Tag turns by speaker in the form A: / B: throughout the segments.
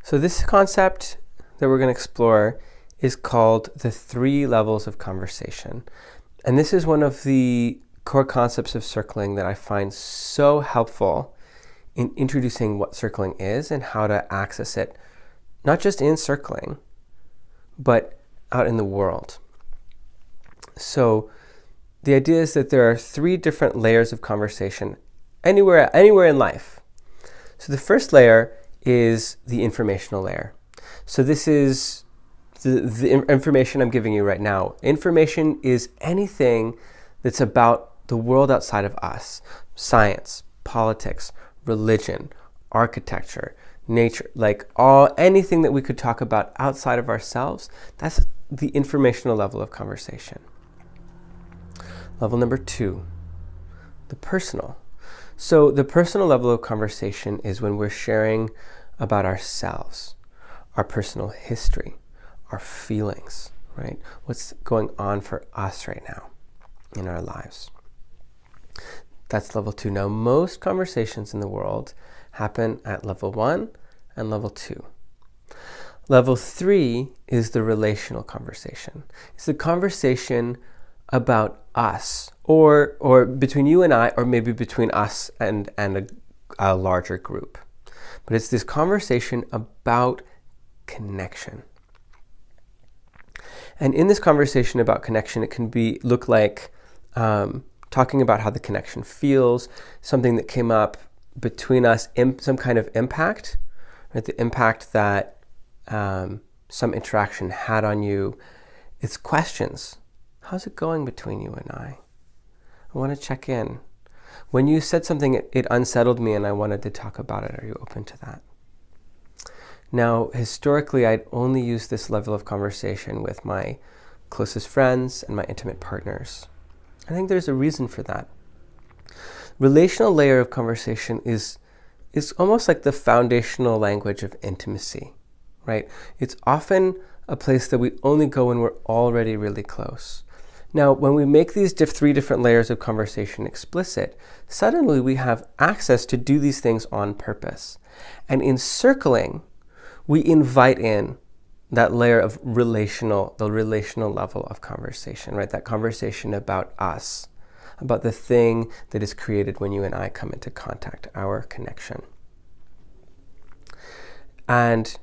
A: So this concept that we're going to explore is called the 3 levels of conversation. And this is one of the core concepts of circling that I find so helpful in introducing what circling is and how to access it, not just in circling, but out in the world. So the idea is that there are 3 different layers of conversation anywhere in life. So the first layer is the informational layer. So this is the information I'm giving you right now. Information is anything that's about the world outside of us. Science, politics, religion, architecture, nature, anything that we could talk about outside of ourselves. That's the informational level of conversation. Level number 2, the personal. So the personal level of conversation is when we're sharing about ourselves, our personal history, our feelings, right? What's going on for us right now in our lives. That's level 2. Now, most conversations in the world happen at level 1 and level 2. Level 3 is the relational conversation. It's the conversation about us, or between you and I, or maybe between us and a larger group. But it's this conversation about connection. And in this conversation about connection, it can look like talking about how the connection feels, something that came up between us, some kind of impact, right? The impact that some interaction had on you. It's questions. How's it going between you and I? I want to check in. When you said something, it unsettled me and I wanted to talk about it. Are you open to that? Now, historically, I'd only used this level of conversation with my closest friends and my intimate partners. I think there's a reason for that. Relational layer of conversation is almost like the foundational language of intimacy, right? It's often a place that we only go when we're already really close. Now, when we make these 3 different layers of conversation explicit, suddenly we have access to do these things on purpose. And in circling, we invite in that layer of the relational level of conversation, right? That conversation about us, about the thing that is created when you and I come into contact, our connection. And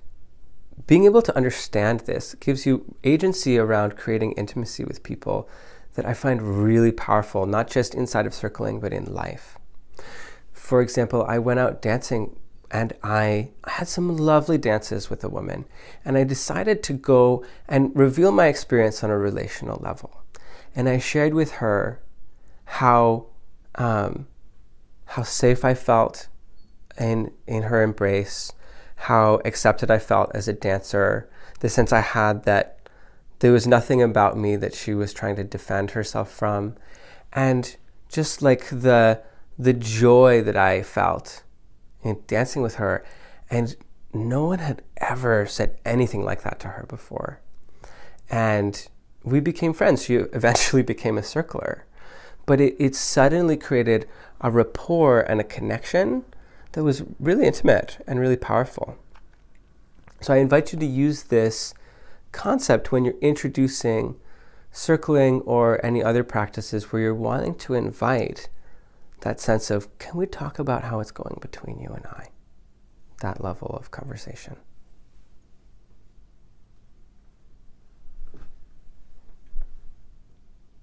A: being able to understand this gives you agency around creating intimacy with people that I find really powerful, not just inside of circling, but in life. For example, I went out dancing and I had some lovely dances with a woman, and I decided to go and reveal my experience on a relational level. And I shared with her how safe I felt in her embrace, how accepted I felt as a dancer, the sense I had that there was nothing about me that she was trying to defend herself from, and just like the joy that I felt in dancing with her. And no one had ever said anything like that to her before. And we became friends. She eventually became a circler. But it suddenly created a rapport and a connection that was really intimate and really powerful. So I invite you to use this concept when you're introducing circling or any other practices where you're wanting to invite that sense of, can we talk about how it's going between you and I? That level of conversation.